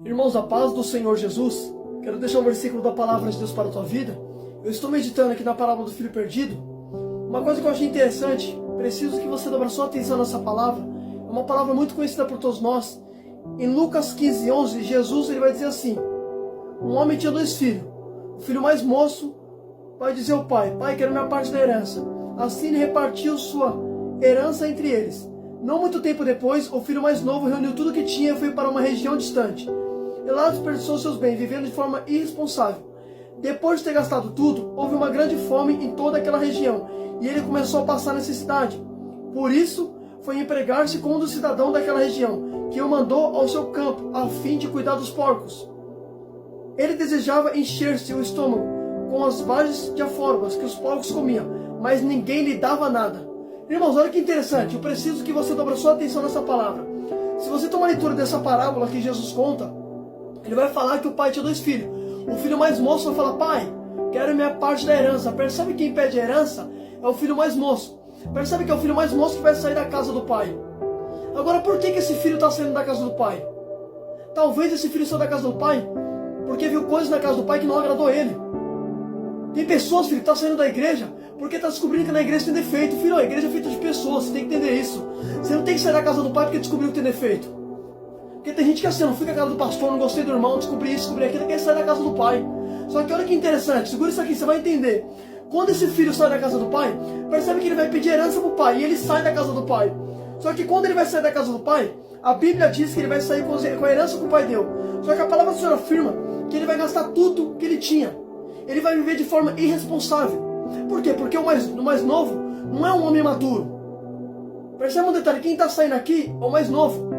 Irmãos, a paz do Senhor Jesus, quero deixar um versículo da palavra de Deus para a tua vida. Eu estou meditando aqui na parábola do filho perdido. Uma coisa que eu achei interessante, preciso que você dobre sua atenção nessa palavra. É uma palavra muito conhecida por todos nós. Em Lucas 15:11, Jesus ele vai dizer assim: um homem tinha 2 filhos. O filho mais moço vai dizer ao pai: pai, quero minha parte da herança. Assim ele repartiu sua herança entre eles. Não muito tempo depois, o filho mais novo reuniu tudo o que tinha e foi para uma região distante. E lá desperdiçou seus bens, vivendo de forma irresponsável. Depois de ter gastado tudo, houve uma grande fome em toda aquela região, e ele começou a passar necessidade. Por isso, foi empregar-se com um dos cidadãos daquela região, que o mandou ao seu campo, a fim de cuidar dos porcos. Ele desejava encher-se o estômago com as vagens de alforgas que os porcos comiam, mas ninguém lhe dava nada. Irmãos, olha que interessante, eu preciso que você dobre sua atenção nessa palavra. Se você tomar a leitura dessa parábola que Jesus conta, ele vai falar que o pai tinha 2 filhos. O filho mais moço vai falar: pai, quero minha parte da herança. Percebe quem pede a herança? É o filho mais moço. Percebe que é o filho mais moço que vai sair da casa do pai. Agora, por que esse filho está saindo da casa do pai? Talvez esse filho saiu da casa do pai porque viu coisas na casa do pai que não agradou ele. Tem pessoas, filho, que estão saindo da igreja porque está descobrindo que na igreja tem defeito. Filho, a igreja é feita de pessoas, você tem que entender isso. Você não tem que sair da casa do pai porque descobriu que tem defeito. Porque tem gente que assim, não fui na casa do pastor, não gostei do irmão, descobri isso, descobri aquilo, quer sair da casa do pai. Só que olha que interessante, segura isso aqui, você vai entender. Quando esse filho sai da casa do pai, percebe que ele vai pedir herança pro pai, e ele sai da casa do pai. Só que quando ele vai sair da casa do pai, a Bíblia diz que ele vai sair com a herança que o pai deu. Só que a palavra do Senhor afirma que ele vai gastar tudo que ele tinha. Ele vai viver de forma irresponsável. Por quê? Porque o mais novo não é um homem maduro. Percebe um detalhe, quem está saindo aqui é o mais novo.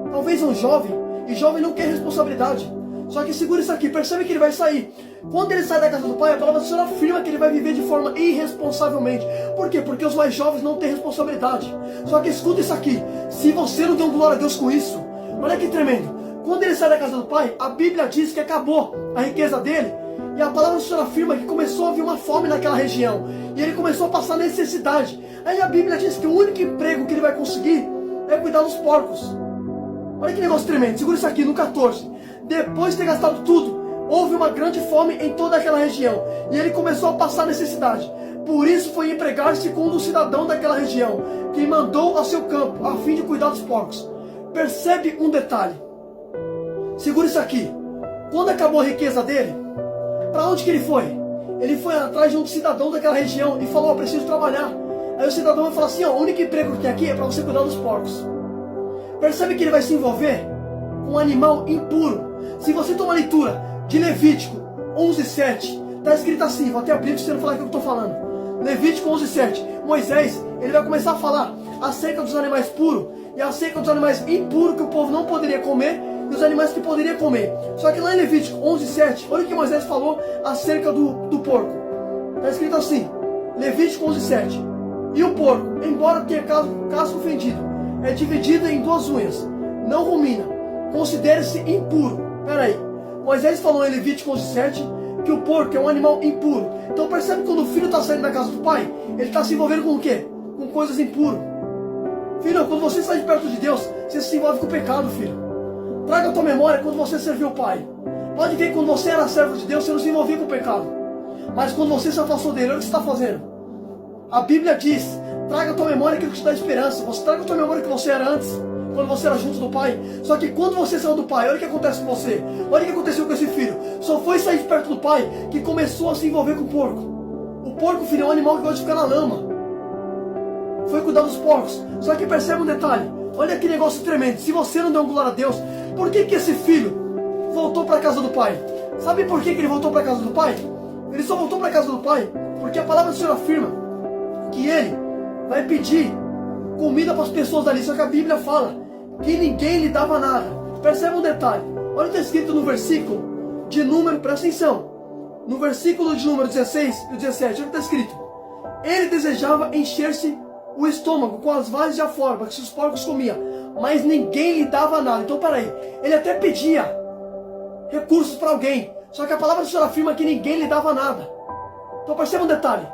Talvez um jovem, e jovem não quer responsabilidade. Só que segura isso aqui, percebe que ele vai sair. Quando ele sai da casa do pai, a palavra do Senhor afirma que ele vai viver de forma irresponsavelmente. Por quê? Porque os mais jovens não têm responsabilidade. Só que escuta isso aqui, se você não deu glória a Deus com isso, olha que tremendo. Quando ele sai da casa do pai, a Bíblia diz que acabou a riqueza dele. E a palavra do Senhor afirma que começou a haver uma fome naquela região. E ele começou a passar necessidade. Aí a Bíblia diz que o único emprego que ele vai conseguir é cuidar dos porcos. Olha que negócio tremendo, segura isso aqui no 14. Depois de ter gastado tudo, houve uma grande fome em toda aquela região, e ele começou a passar necessidade. Por isso foi empregar-se com um dos cidadãos daquela região, que mandou ao seu campo, a fim de cuidar dos porcos. Percebe um detalhe. Segura isso aqui. Quando acabou a riqueza dele, para onde que ele foi? Ele foi atrás de um cidadão daquela região e falou: preciso trabalhar. Aí o cidadão vai falar assim: o único emprego que tem aqui é para você cuidar dos porcos. Percebe que ele vai se envolver com um animal impuro. Se você tomar a leitura de Levítico 11:7, está escrito assim, vou até abrir para você não falar o que eu estou falando. Levítico 11:7, Moisés, ele vai começar a falar acerca dos animais puros e acerca dos animais impuros que o povo não poderia comer e os animais que poderia comer. Só que lá em Levítico 11:7, olha o que Moisés falou acerca do porco. Está escrito assim, Levítico 11:7, e o porco, embora tenha casco fendido, é dividido em 2 unhas, não rumina, considere-se impuro. Peraí, Moisés falou em Levítico 11:7 que o porco é um animal impuro. Então percebe que quando o filho está saindo da casa do pai, ele está se envolvendo com o quê? Com coisas impuras. Filho, quando você sai de perto de Deus, você se envolve com o pecado, filho. Traga a tua memória quando você serviu o pai. Pode ver que quando você era servo de Deus, você não se envolvia com o pecado. Mas quando você se afastou dele, olha o que você está fazendo. A Bíblia diz: traga a tua memória aquilo que te dá esperança. Você traga a tua memória que você era antes, quando você era junto do pai. Só que quando você saiu do pai, olha o que acontece com você. Olha o que aconteceu com esse filho. Só foi sair de perto do pai que começou a se envolver com o porco. O porco, filho, é um animal que gosta de ficar na lama. Foi cuidar dos porcos. Só que percebe um detalhe. Olha que negócio tremendo. Se você não deu glória a Deus, por que esse filho voltou para a casa do pai? Sabe por que ele voltou para a casa do pai? Ele só voltou para a casa do pai porque a palavra do Senhor afirma que ele vai pedir comida para as pessoas dali. Só que a Bíblia fala que ninguém lhe dava nada. Percebe um detalhe. Olha o que está escrito no versículo de número, presta atenção. No versículo de número 16 e 17, olha o que está escrito. Ele desejava encher-se o estômago com as vagens de alforba que os porcos comiam, mas ninguém lhe dava nada. Então peraí, ele até pedia recursos para alguém, só que a palavra do Senhor afirma que ninguém lhe dava nada. Então perceba um detalhe.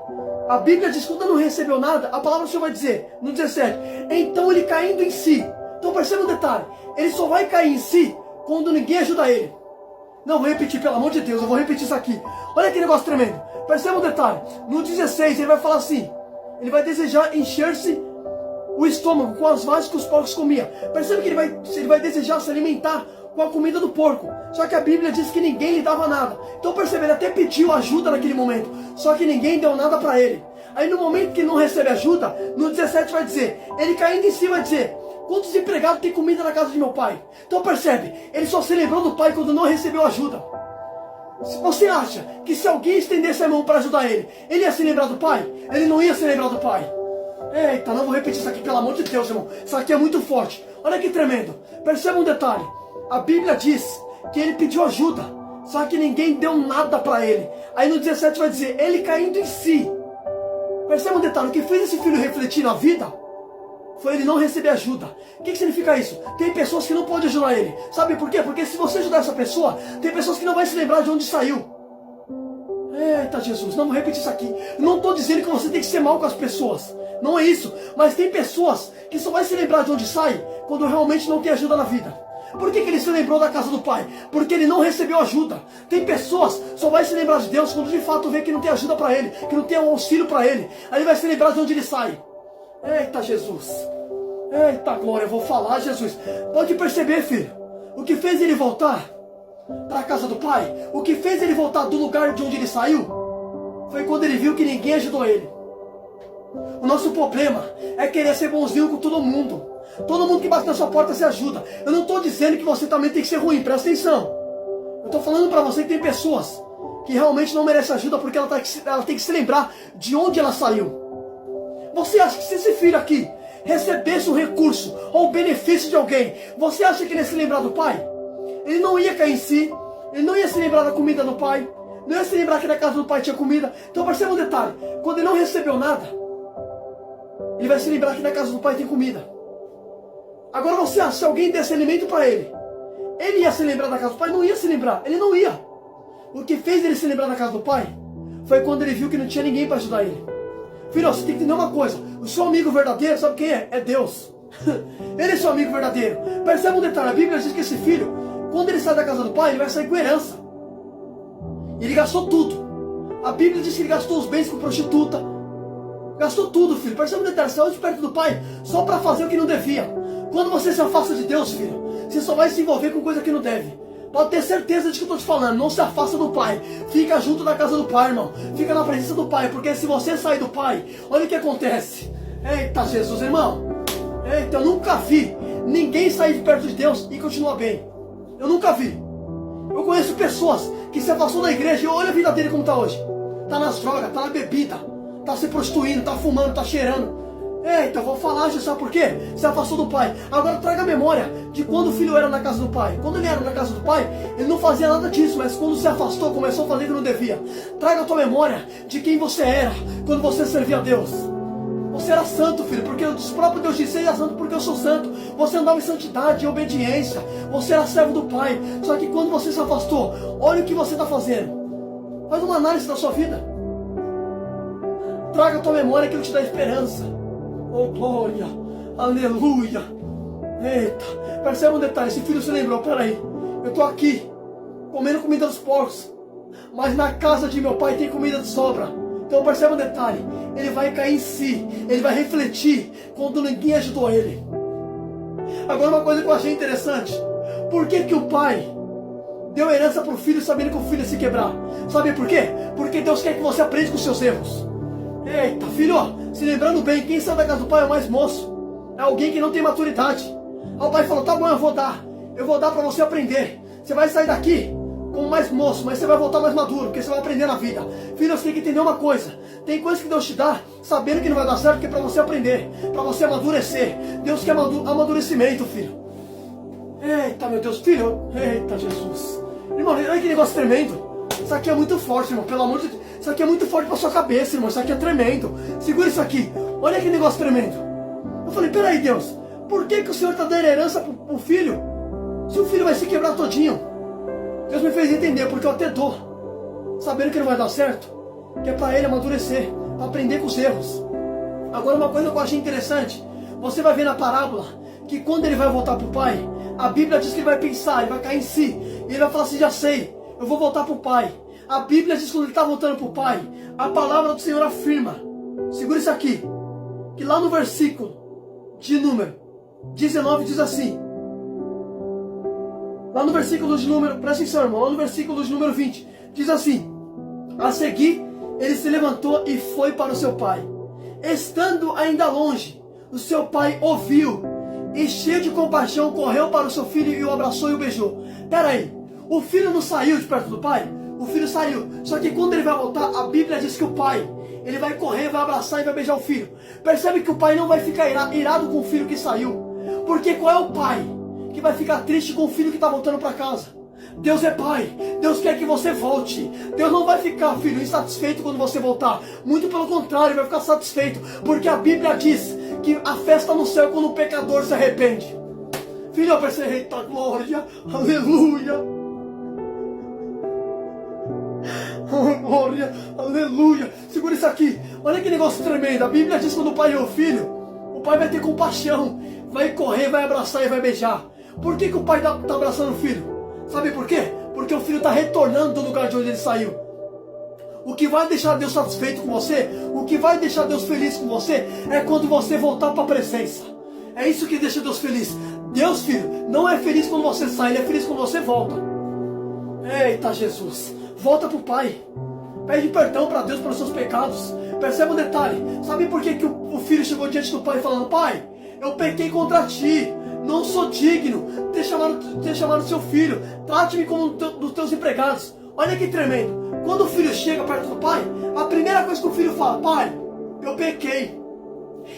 A Bíblia diz que quando não recebeu nada, a palavra do Senhor vai dizer, no 17, então ele caindo em si. Então perceba um detalhe, ele só vai cair em si quando ninguém ajuda ele. Não, vou repetir, pelo amor de Deus, eu vou repetir isso aqui. Olha que negócio tremendo. Perceba um detalhe. No 16 ele vai falar assim. Ele vai desejar encher-se o estômago com as vagens que os porcos comiam. Percebe que ele vai desejar se alimentar com a comida do porco. Só que a Bíblia diz que ninguém lhe dava nada. Então percebe, ele até pediu ajuda naquele momento. Só que ninguém deu nada para ele. Aí no momento que ele não recebe ajuda, no 17 vai dizer, ele caindo em si vai dizer, quantos empregados tem comida na casa de meu pai? Então percebe, ele só se lembrou do pai quando não recebeu ajuda. Se você acha que se alguém estendesse a mão para ajudar ele, ele ia se lembrar do pai? Ele não ia se lembrar do pai. Eita, não vou repetir isso aqui, pelo amor de Deus, irmão. Isso aqui é muito forte. Olha que tremendo. Perceba um detalhe. A Bíblia diz que ele pediu ajuda, só que ninguém deu nada para ele. Aí no 17 vai dizer, ele caindo em si. Perceba um detalhe, o que fez esse filho refletir na vida foi ele não receber ajuda. O que significa isso? Tem pessoas que não podem ajudar ele. Sabe por quê? Porque se você ajudar essa pessoa, tem pessoas que não vão se lembrar de onde saiu. Eita Jesus, não vou repetir isso aqui. Eu não estou dizendo que você tem que ser mal com as pessoas. Não é isso. Mas tem pessoas que só vai se lembrar de onde sai quando realmente não tem ajuda na vida. Por que ele se lembrou da casa do pai? Porque ele não recebeu ajuda. Tem pessoas que só vai se lembrar de Deus quando de fato vê que não tem ajuda para ele, que não tem um auxílio para ele. Aí ele vai se lembrar de onde ele sai. Eita Jesus. Eita glória, eu vou falar, Jesus. Pode perceber, filho. O que fez ele voltar para a casa do pai, o que fez ele voltar do lugar de onde ele saiu, foi quando ele viu que ninguém ajudou ele. O nosso problema é querer ser bonzinho com todo mundo. Todo mundo que bate na sua porta se ajuda. Eu não estou dizendo que você também tem que ser ruim, presta atenção. Eu estou falando para você que tem pessoas que realmente não merecem ajuda porque ela tem que se lembrar de onde ela saiu. Você acha que se esse filho aqui recebesse um recurso ou um benefício de alguém, você acha que ele ia se lembrar do pai? Ele não ia cair em si, ele não ia se lembrar da comida do pai, não ia se lembrar que na casa do pai tinha comida. Então perceba um detalhe, quando ele não recebeu nada, ele vai se lembrar que na casa do pai tem comida. Agora você acha, se alguém desse alimento para ele, ele ia se lembrar da casa do pai? Não ia se lembrar, ele não ia. O que fez ele se lembrar da casa do pai foi quando ele viu que não tinha ninguém para ajudar ele. Filho, você tem que entender uma coisa, o seu amigo verdadeiro, sabe quem é? É Deus. Ele é seu amigo verdadeiro. Perceba um detalhe, a Bíblia diz que esse filho, quando ele sai da casa do pai, ele vai sair com herança. Ele gastou tudo. A Bíblia diz que ele gastou os bens com prostituta. Gastou tudo, filho. Perceba um detalhe, saiu de perto do pai só para fazer o que não devia. Quando você se afasta de Deus, filho, você só vai se envolver com coisa que não deve. Pode ter certeza de que eu estou te falando. Não se afasta do pai. Fica junto da casa do pai, irmão. Fica na presença do pai. Porque se você sair do pai, olha o que acontece. Eita Jesus, irmão. Eita, eu nunca vi ninguém sair de perto de Deus e continuar bem. Eu nunca vi. Eu conheço pessoas que se afastou da igreja e olha a vida dele como está hoje. Está nas drogas, está na bebida, está se prostituindo, está fumando, está cheirando. Eita, vou falar, Jesus, sabe por quê? Se afastou do pai. Agora traga a memória de quando o filho era na casa do pai. Quando ele era na casa do pai, ele não fazia nada disso, mas quando se afastou, começou a fazer o que não devia. Traga a tua memória de quem você era quando você servia a Deus. Você era santo, filho, porque o próprio Deus disse, seja santo porque eu sou santo. Você andava em santidade, em obediência. Você era servo do pai. Só que quando você se afastou, olha o que você está fazendo. Faz uma análise da sua vida. Traga a tua memória que ele te dá esperança. Oh glória, aleluia. Eita, perceba um detalhe, esse filho se lembrou, peraí, eu estou aqui, comendo comida dos porcos, mas na casa de meu pai tem comida de sobra. Então perceba um detalhe, ele vai cair em si, ele vai refletir quando ninguém ajudou ele. Agora uma coisa que eu achei interessante, por que o pai deu herança para o filho sabendo que o filho ia se quebrar? Sabe por quê? Porque Deus quer que você aprenda com os seus erros. Eita, filho, se lembrando bem, quem sai da casa do pai é o mais moço. É alguém que não tem maturidade. Aí o pai falou, tá bom, eu vou dar para você aprender. Você vai sair daqui como mais moço, mas você vai voltar mais maduro, porque você vai aprender na vida. Filho, você tem que entender uma coisa. Tem coisas que Deus te dá, sabendo que não vai dar certo, que é para você aprender, para você amadurecer. Deus quer amadurecimento, filho. Eita, meu Deus, filho. Eita, Jesus. Irmão, olha que negócio tremendo. Isso aqui é muito forte, irmão, pelo amor de Deus. Isso aqui é muito forte pra sua cabeça, irmão. Isso aqui é tremendo. Segura isso aqui. Olha que negócio tremendo. Eu falei, peraí, Deus. Por que o Senhor está dando herança pro filho? Se o filho vai se quebrar todinho. Deus me fez entender, porque eu até dou. Sabendo que não vai dar certo. Que é pra ele amadurecer. Pra aprender com os erros. Agora uma coisa que eu achei interessante. Você vai ver na parábola que quando ele vai voltar pro pai, A Bíblia diz que ele vai pensar, ele vai cair em si. E ele vai falar assim, já sei, eu vou voltar para o Pai. A Bíblia diz que quando ele está voltando para o Pai, a palavra do Senhor afirma, segura isso aqui, que lá no versículo de número 19 diz assim, lá no versículo de número, presta atenção irmão, lá no versículo de número 20, diz assim, a seguir ele se levantou e foi para o seu pai. Estando ainda longe, o seu pai ouviu e cheio de compaixão correu para o seu filho e o abraçou e o beijou. Peraí, o filho não saiu de perto do pai? O filho saiu, só que quando ele vai voltar, a Bíblia diz que o pai, ele vai correr, vai abraçar e vai beijar o filho. Percebe que o pai não vai ficar irado com o filho que saiu. Porque qual é o pai que vai ficar triste com o filho que está voltando para casa? Deus é pai, Deus quer que você volte. Deus não vai ficar, filho, insatisfeito quando você voltar. Muito pelo contrário, vai ficar satisfeito. Porque a Bíblia diz que a festa no céu é quando o pecador se arrepende. Filho, eu pensei, eita glória, aleluia. Oh, glória, aleluia. Segura isso aqui, olha que negócio tremendo. A Bíblia diz que quando o pai é o filho, o pai vai ter compaixão, vai correr, vai abraçar e vai beijar. Por que o pai está abraçando o filho? Sabe por quê? Porque o filho está retornando do lugar de onde ele saiu. O que vai deixar Deus satisfeito com você, o que vai deixar Deus feliz com você, é quando você voltar para a presença. É isso que deixa Deus feliz. Deus, filho, não é feliz quando você sai, Ele é feliz quando você volta. Eita Jesus, volta para o Pai. Pede perdão para Deus pelos seus pecados. Perceba um detalhe. Sabe por que o filho chegou diante do pai falando, pai, eu pequei contra ti, não sou digno de ter chamado seu filho, trate-me como dos teus empregados. Olha que tremendo. Quando o filho chega perto do pai, a primeira coisa que o filho fala, pai, eu pequei.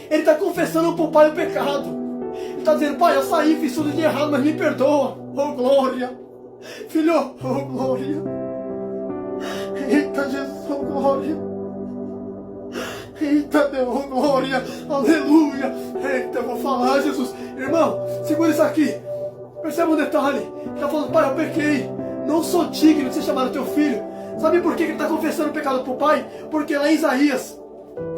Ele está confessando para o pai o pecado. Ele está dizendo, pai, eu saí, fiz tudo de errado, mas me perdoa. Oh glória. Filho, oh glória. Eita Jesus, oh glória. Eita Deus, oh glória. Aleluia. Eita, eu vou falar, Jesus. Irmão, segura isso aqui. Perceba um detalhe. Ele está falando, pai, eu pequei. Não sou digno de ser chamado teu filho. Sabe por que ele está confessando o pecado para o pai? Porque lá em Isaías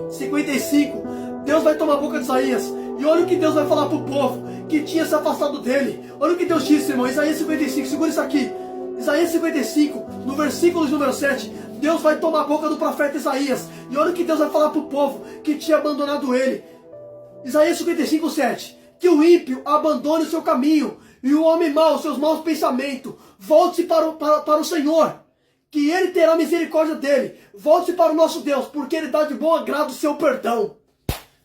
55, Deus vai tomar a boca de Isaías. E olha o que Deus vai falar para o povo que tinha se afastado dele. Olha o que Deus disse, irmão. Isaías 55, segura isso aqui. Isaías 55, no versículo número 7, Deus vai tomar a boca do profeta Isaías. E olha o que Deus vai falar para o povo que tinha abandonado ele. Isaías 55, 7. Que o ímpio abandone o seu caminho e o homem mau os seus maus pensamentos. Volte-se para o Senhor, que Ele terá misericórdia dele. Volte-se para o nosso Deus, porque Ele dá de bom agrado o seu perdão.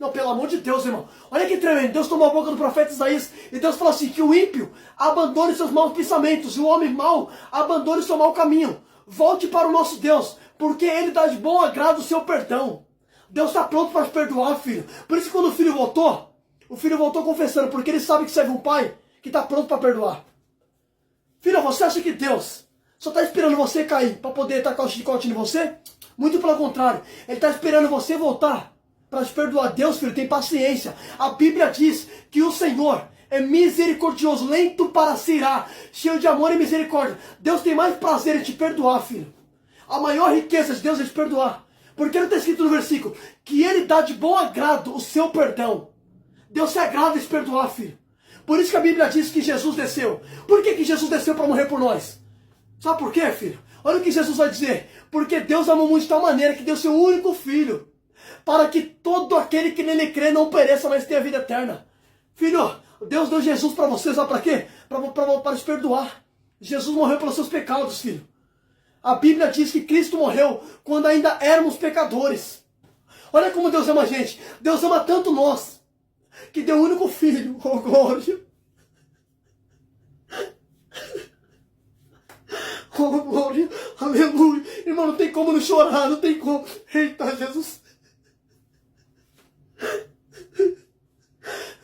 Não, pelo amor de Deus, irmão. Olha que tremendo. Deus tomou a boca do profeta Isaías e Deus falou assim, que o ímpio abandone seus maus pensamentos e o homem mau abandone o seu mau caminho. Volte para o nosso Deus, porque Ele dá de bom agrado o seu perdão. Deus está pronto para te perdoar, filho. Por isso que quando o filho voltou confessando, porque ele sabe que serve um pai que está pronto para perdoar. Filho, você acha que Deus só está esperando você cair para poder tacar o chicote em você? Muito pelo contrário. Ele está esperando você voltar para te perdoar. Deus, filho, tem paciência. A Bíblia diz que o Senhor é misericordioso, lento para se irar, cheio de amor e misericórdia. Deus tem mais prazer em te perdoar, filho. A maior riqueza de Deus é te perdoar. Porque não está escrito no versículo que Ele dá de bom agrado o seu perdão. Deus se agrada em te perdoar, filho. Por isso que a Bíblia diz que Jesus desceu. Por que Jesus desceu para morrer por nós? Sabe por quê, filho? Olha o que Jesus vai dizer. Porque Deus amou muito de tal maneira que deu seu único filho, para que todo aquele que nele crê não pereça, mas tenha vida eterna. Filho, Deus deu Jesus para você, sabe para quê? Para te perdoar. Jesus morreu pelos seus pecados, filho. A Bíblia diz que Cristo morreu quando ainda éramos pecadores. Olha como Deus ama a gente. Deus ama tanto nós, que deu o único filho. Oh, glória. Oh, glória. Aleluia. Irmão, não tem como não chorar, não tem como. Eita, Jesus.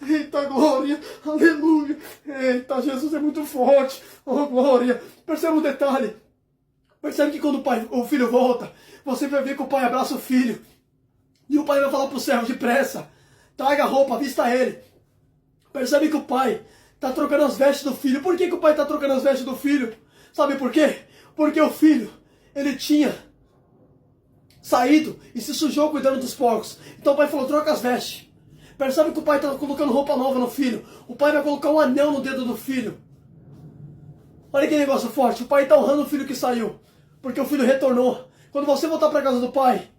Eita, glória. Aleluia. Eita, Jesus é muito forte. Oh, glória. Perceba um detalhe. Percebe que quando o filho volta, você vai ver que o pai abraça o filho. E o pai vai falar para o servo, depressa, traga a roupa, vista ele. Percebe que o pai está trocando as vestes do filho. Por que o pai está trocando as vestes do filho? Sabe por quê? Porque o filho, ele tinha saído e se sujou cuidando dos porcos. Então o pai falou, troca as vestes. Percebe que o pai está colocando roupa nova no filho. O pai vai colocar um anel no dedo do filho. Olha que negócio forte. O pai está honrando o filho que saiu. Porque o filho retornou. Quando você voltar para casa do pai,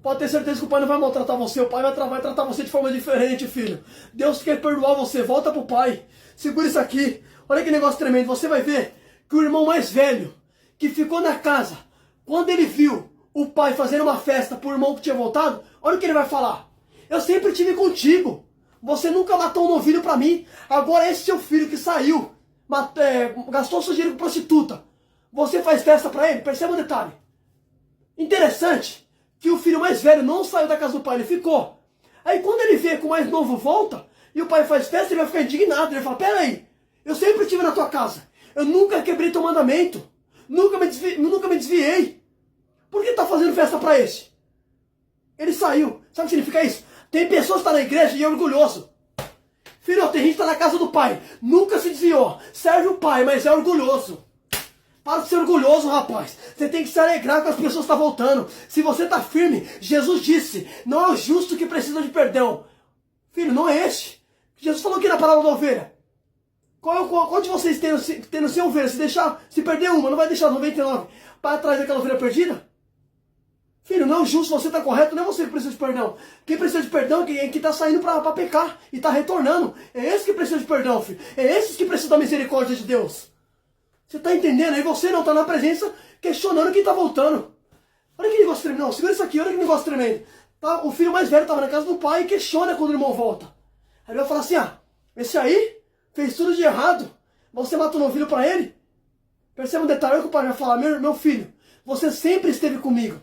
pode ter certeza que o pai não vai maltratar você. O pai vai tratar você de forma diferente, filho. Deus quer perdoar você. Volta pro pai. Segura isso aqui. Olha que negócio tremendo. Você vai ver que o irmão mais velho, que ficou na casa, quando ele viu o pai fazendo uma festa pro irmão que tinha voltado, olha o que ele vai falar. Eu sempre estive contigo. Você nunca matou um novilho para mim. Agora esse seu filho que saiu, gastou seu dinheiro com prostituta. Você faz festa para ele? Perceba um detalhe. Interessante que o filho mais velho não saiu da casa do pai, ele ficou. Aí quando ele vê que o mais novo volta, e o pai faz festa, ele vai ficar indignado. Ele fala, pera aí, eu sempre estive na tua casa. Eu nunca quebrei teu mandamento. Nunca me desviei. Por que tá fazendo festa para esse? Ele saiu. Sabe o que significa isso? Tem pessoas que estão na igreja e é orgulhoso. Filho, tem gente que está na casa do pai. Nunca se desviou. Serve o pai, mas é orgulhoso. Para de ser orgulhoso, rapaz. Você tem que se alegrar que as pessoas estão voltando. Se você está firme, Jesus disse, não é o justo que precisa de perdão. Filho, não é este. Jesus falou aqui na parábola da ovelha. Qual de vocês tendo 100 ovelhas, se perder uma, não vai deixar 99 para trás daquela ovelha perdida? Filho, não é justo, você está correto, não é você que precisa de perdão. Quem precisa de perdão é quem está saindo para pecar e está retornando. É esse que precisa de perdão, filho. É esses que precisam da misericórdia de Deus. Você está entendendo? Aí você não está na presença questionando quem está voltando. Olha que negócio tremendo. Não, segura isso aqui, olha que negócio tremendo. Tá? O filho mais velho estava na casa do pai e questiona quando o irmão volta. Aí ele vai falar assim, esse aí fez tudo de errado. Você matou um novilho para ele? Perceba um detalhe, olha que o pai vai falar, meu filho, você sempre esteve comigo.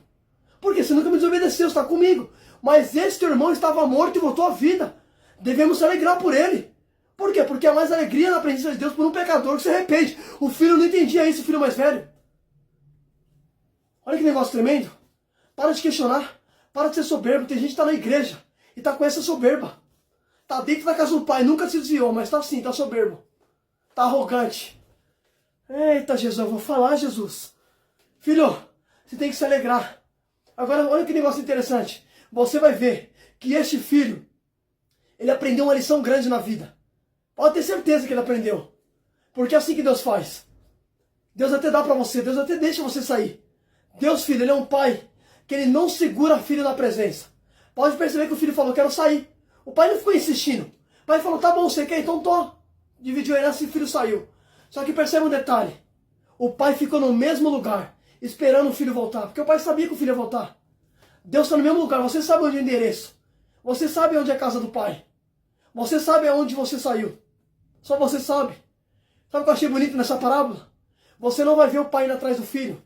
Porque você nunca me desobedeceu, está comigo. Mas esse teu irmão estava morto e voltou à vida. Devemos se alegrar por ele. Por quê? Porque há mais alegria na presença de Deus por um pecador que se arrepende. O filho não entendia isso, o filho mais velho. Olha que negócio tremendo. Para de questionar. Para de ser soberbo. Tem gente que está na igreja e está com essa soberba. Está dentro da casa do pai, nunca se desviou, mas está assim, está soberbo. Está arrogante. Eita, Jesus, eu vou falar, Jesus. Filho, você tem que se alegrar. Agora, olha que negócio interessante. Você vai ver que este filho, ele aprendeu uma lição grande na vida. Pode ter certeza que ele aprendeu. Porque é assim que Deus faz. Deus até dá para você, Deus até deixa você sair. Deus, filho, ele é um pai que ele não segura filho na presença. Pode perceber que o filho falou, quero sair. O pai não ficou insistindo. O pai falou, tá bom, você quer? Então tô. Dividiu a herança e o filho saiu. Só que percebe um detalhe. O pai ficou no mesmo lugar, esperando o filho voltar. Porque o pai sabia que o filho ia voltar. Deus está no mesmo lugar. Você sabe onde é o endereço. Você sabe onde é a casa do pai. Você sabe aonde você saiu. Só você sabe. Sabe o que eu achei bonito nessa parábola? Você não vai ver o pai indo atrás do filho.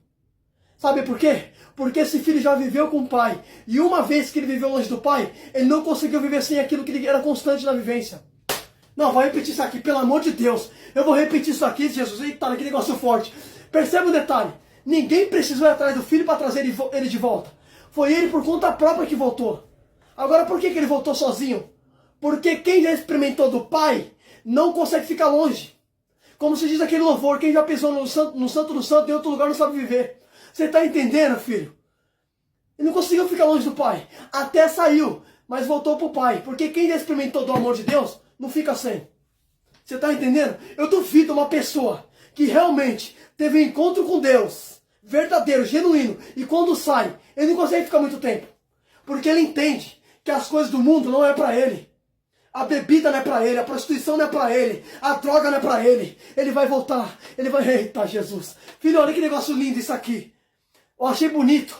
Sabe por quê? Porque esse filho já viveu com o pai. E uma vez que ele viveu longe do pai, ele não conseguiu viver sem aquilo que ele era constante na vivência. Não, vai repetir isso aqui, pelo amor de Deus. Eu vou repetir isso aqui, Jesus. Eita, que negócio forte. Percebe um detalhe. Ninguém precisou ir atrás do filho para trazer ele de volta. Foi ele por conta própria que voltou. Agora, por que ele voltou sozinho? Porque quem já experimentou do pai não consegue ficar longe. Como se diz aquele louvor, quem já pisou no santo do santo em outro lugar não sabe viver. Você está entendendo, filho? Ele não conseguiu ficar longe do pai. Até saiu, mas voltou para o pai. Porque quem já experimentou do amor de Deus, não fica sem. Você está entendendo? Eu duvido uma pessoa que realmente teve um encontro com Deus, verdadeiro, genuíno, e quando sai, ele não consegue ficar muito tempo. Porque ele entende que as coisas do mundo não é para ele. A bebida não é para ele, a prostituição não é para ele, a droga não é para ele. Ele vai voltar, ele vai... Eita, Jesus. Filho, olha que negócio lindo isso aqui. Eu achei bonito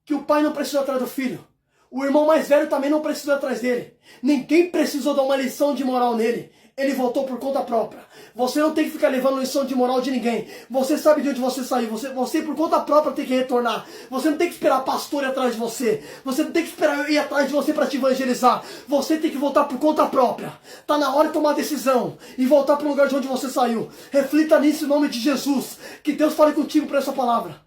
que o pai não precisou atrás do filho. O irmão mais velho também não precisou atrás dele. Ninguém precisou dar uma lição de moral nele. Ele voltou por conta própria. Você não tem que ficar levando lição de moral de ninguém. Você sabe de onde você saiu. Você por conta própria tem que retornar. Você não tem que esperar pastor ir atrás de você. Você não tem que esperar eu ir atrás de você para te evangelizar. Você tem que voltar por conta própria. Está na hora de tomar decisão e voltar para o lugar de onde você saiu. Reflita nisso em nome de Jesus. Que Deus fale contigo por essa palavra.